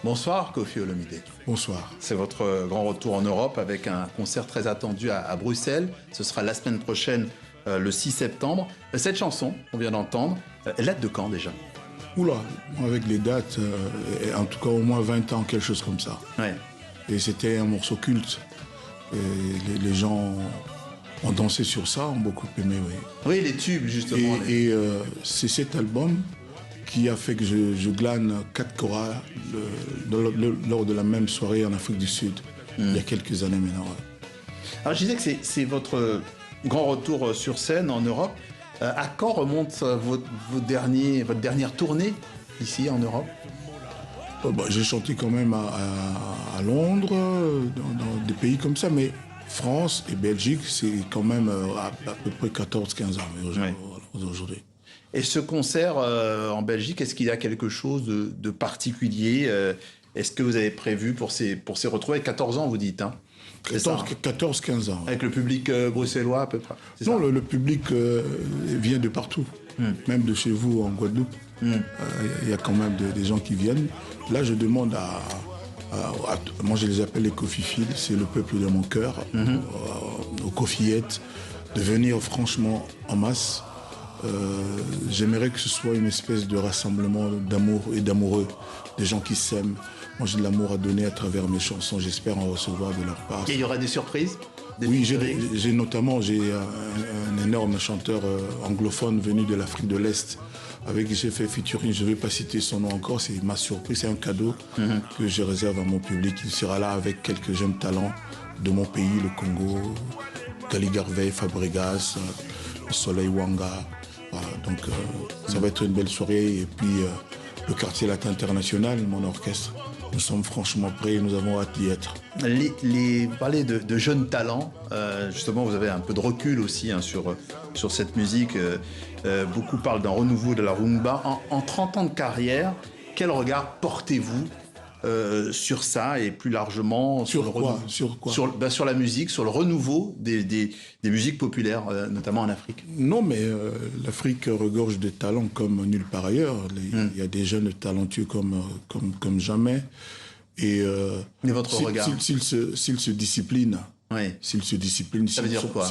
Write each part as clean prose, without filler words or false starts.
Bonsoir Koffi Olomide. Bonsoir. C'est votre grand retour en Europe avec un concert très attendu à Bruxelles. Ce sera la semaine prochaine, le 6 septembre. Cette chanson qu'on vient d'entendre, elle date de quand déjà? Oula, avec les dates, en tout cas au moins 20 ans, quelque chose comme ça. Ouais. Et c'était un morceau culte. Et les gens ont dansé sur ça, ont beaucoup aimé, oui. Oui, les tubes justement. Et c'est cet album qui a fait que je glane 4 choras lors de la même soirée en Afrique du Sud, il y a quelques années maintenant. Ouais. Alors je disais que c'est votre grand retour sur scène en Europe. À quand remonte votre dernière tournée ici en Europe? J'ai chanté quand même à Londres, dans des pays comme ça, mais France et Belgique, c'est quand même à peu près 14-15 ans aujourd'hui. Et ce concert en Belgique, est-ce qu'il y a quelque chose de particulier? Est-ce que vous avez prévu pour ces retrouvailles? 14 ans, vous dites, hein? 14-15 ans. Avec le public bruxellois à peu près? Non, le public vient de partout, même de chez vous en Guadeloupe. Il y a quand même des gens qui viennent. Là, je demande moi je les appelle les Koffifils, c'est le peuple de mon cœur, aux Koffiettes, de venir franchement en masse. J'aimerais que ce soit une espèce de rassemblement d'amour et d'amoureux, des gens qui s'aiment. Moi j'ai de l'amour à donner à travers mes chansons, j'espère en recevoir de leur part. Et il y aura des surprises? Oui, j'ai notamment un énorme chanteur anglophone venu de l'Afrique de l'Est avec qui j'ai fait featuring, je ne vais pas citer son nom encore, c'est ma surprise, c'est un cadeau que je réserve à mon public. Il sera là avec quelques jeunes talents de mon pays, le Congo, Gali Garvey, Fabregas, Soleil Wanga. Voilà, donc ça va être une belle soirée. Et puis le quartier latin international, mon orchestre, nous sommes franchement prêts, nous avons hâte d'y être. Vous parlez de jeunes talents, justement vous avez un peu de recul aussi hein, sur cette musique. Beaucoup parlent d'un renouveau de la rumba. En 30 ans de carrière, quel regard portez-vous sur ça et plus largement sur la musique, sur le renouveau des musiques populaires, notamment en Afrique? Non, mais l'Afrique regorge de talents comme nulle part ailleurs. Il y a des jeunes talentueux comme jamais. Et votre regard s'ils se disciplinent, ça veut dire quoi?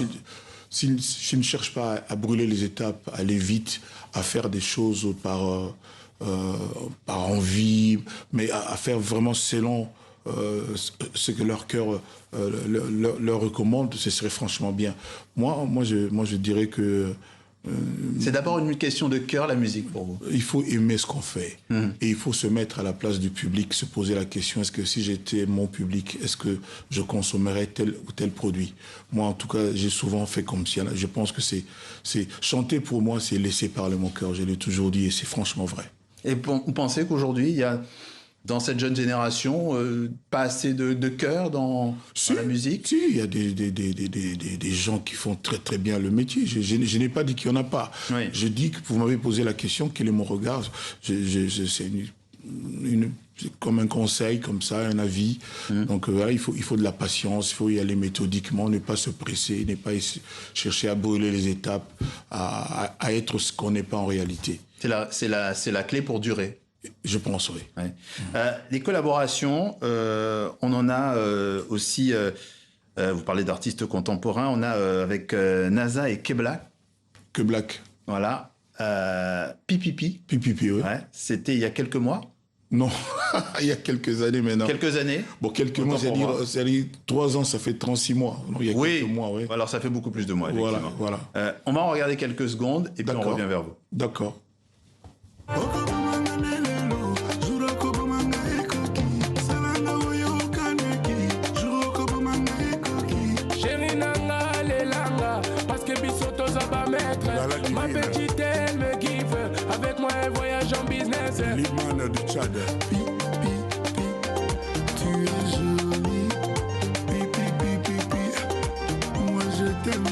S'ils ne cherchent pas à brûler les étapes, à aller vite, à faire des choses par envie, mais à faire vraiment selon ce que leur cœur leur recommande, ce serait franchement bien. Moi, je dirais que... c'est d'abord une question de cœur, la musique, pour vous? Il faut aimer ce qu'on fait. Et il faut se mettre à la place du public, se poser la question, est-ce que si j'étais mon public, est-ce que je consommerais tel ou tel produit? Moi, en tout cas, j'ai souvent fait comme si... Je pense que chanter pour moi, c'est laisser parler mon cœur. Je l'ai toujours dit et c'est franchement vrai. Et vous pensez qu'aujourd'hui, il y a, dans cette jeune génération, pas assez de cœur dans la musique? Si, il y a des gens qui font très très bien le métier. Je n'ai pas dit qu'il n'y en a pas. Oui. Je dis que vous m'avez posé la question, quel est mon regard? C'est comme un conseil, comme ça, un avis. Donc voilà, il faut de la patience, il faut y aller méthodiquement, ne pas se presser, ne pas chercher à brûler les étapes, à être ce qu'on n'est pas en réalité. C'est la clé pour durer. Je pense, oui. Ouais. Les collaborations, on en a aussi, vous parlez d'artistes contemporains, on a avec NASA et Keblak. Keblak. Voilà. Pipipi. Pipipi, oui. Ouais. C'était il y a quelques mois? Non, il y a quelques années maintenant. Quelques années? Bon, quelques mois, c'est-à-dire 3 ans, ça fait 36 mois. Non, il y a quelques mois, oui. Alors ça fait beaucoup plus de mois, effectivement. Voilà. On va en regarder quelques secondes et puis on revient vers vous. D'accord. Ma petite, elle me give. Avec moi, elle voyage en business. L'Iman du Tchad. Tu es jolie. Moi, je t'aime.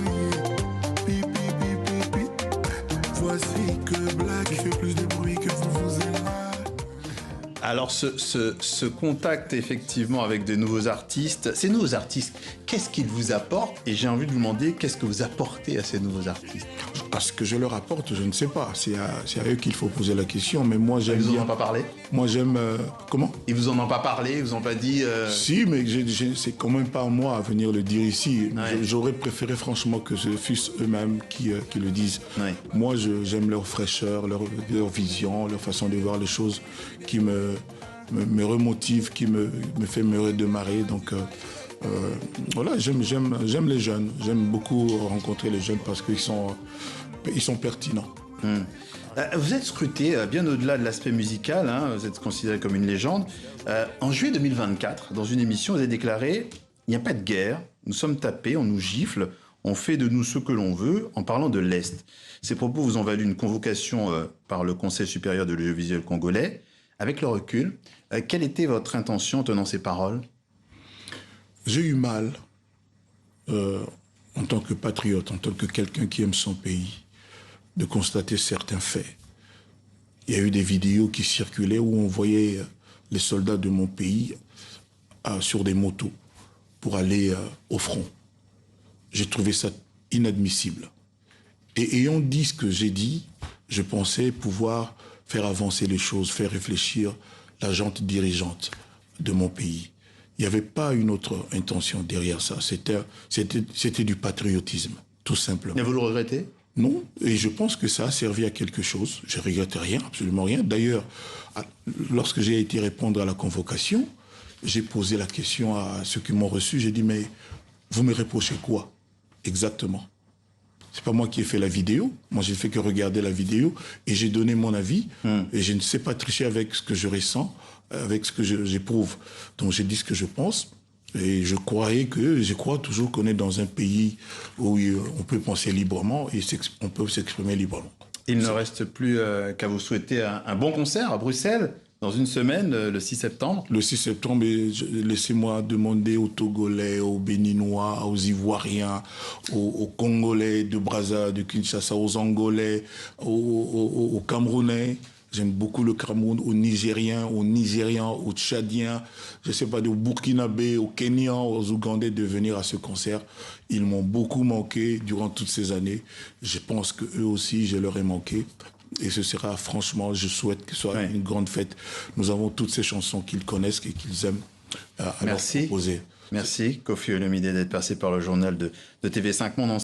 Voici que Black fait plus de bruit que vous êtes là. Alors Alors ce contact effectivement avec de nouveaux artistes, ces nouveaux artistes, qu'est-ce qu'ils vous apportent? Et j'ai envie de vous demander, qu'est-ce que vous apportez à ces nouveaux artistes? À ce que je leur apporte, je ne sais pas. C'est à eux qu'il faut poser la question. Mais moi, j'aime Ils vous en bien... ont pas parlé? Moi, j'aime... Comment? Ils vous en ont pas parlé? Ils vous ont pas dit... Si, mais c'est quand même pas moi à venir le dire ici. Ouais. J'aurais préféré franchement que ce fussent eux-mêmes qui le disent. Ouais. Moi, j'aime leur fraîcheur, leur vision, leur façon de voir les choses qui me remotive, qui me fait me redémarrer. Donc voilà, j'aime les jeunes. J'aime beaucoup rencontrer les jeunes parce qu'ils sont pertinents. Vous êtes scruté bien au-delà de l'aspect musical, hein, vous êtes considéré comme une légende. En juillet 2024, dans une émission, vous avez déclaré « Il n'y a pas de guerre, nous sommes tapés, on nous gifle, on fait de nous ce que l'on veut » en parlant de l'Est. Ces propos vous ont valu une convocation par le Conseil supérieur de l'audiovisuel congolais. Avec le recul, quelle était votre intention en tenant ces paroles? J'ai eu mal, en tant que patriote, en tant que quelqu'un qui aime son pays, de constater certains faits. Il y a eu des vidéos qui circulaient où on voyait les soldats de mon pays sur des motos pour aller au front. J'ai trouvé ça inadmissible. Et ayant dit ce que j'ai dit, je pensais pouvoir faire avancer les choses, faire réfléchir la gente dirigeante de mon pays. Il n'y avait pas une autre intention derrière ça. C'était du patriotisme, tout simplement. Et vous le regrettez? Non, et je pense que ça a servi à quelque chose. Je ne regrette rien, absolument rien. D'ailleurs, lorsque j'ai été répondre à la convocation, j'ai posé la question à ceux qui m'ont reçu. J'ai dit, mais vous me reprochez quoi exactement? C'est pas moi qui ai fait la vidéo. Moi, j'ai fait que regarder la vidéo et j'ai donné mon avis. Et je ne sais pas tricher avec ce que je ressens, avec ce que j'éprouve. Donc, j'ai dit ce que je pense. Et je crois toujours qu'on est dans un pays où on peut penser librement et on peut s'exprimer librement. Il ne reste plus qu'à vous souhaiter un bon concert à Bruxelles dans une semaine, le 6 septembre. Le 6 septembre, laissez-moi demander aux Togolais, aux Béninois, aux Ivoiriens, aux Congolais de Brazza, de Kinshasa, aux Angolais, aux Camerounais. J'aime beaucoup le Cameroun, aux Nigériens, aux Tchadiens, je ne sais pas, aux Burkinabés, aux Kenyans, aux Ougandais de venir à ce concert. Ils m'ont beaucoup manqué durant toutes ces années. Je pense qu'eux aussi, je leur ai manqué. Et ce sera, franchement, je souhaite que ce soit une grande fête. Nous avons toutes ces chansons qu'ils connaissent et qu'ils aiment à leur proposer. Merci, Koffi Olomide, d'être passé par le journal de TV5 Monde.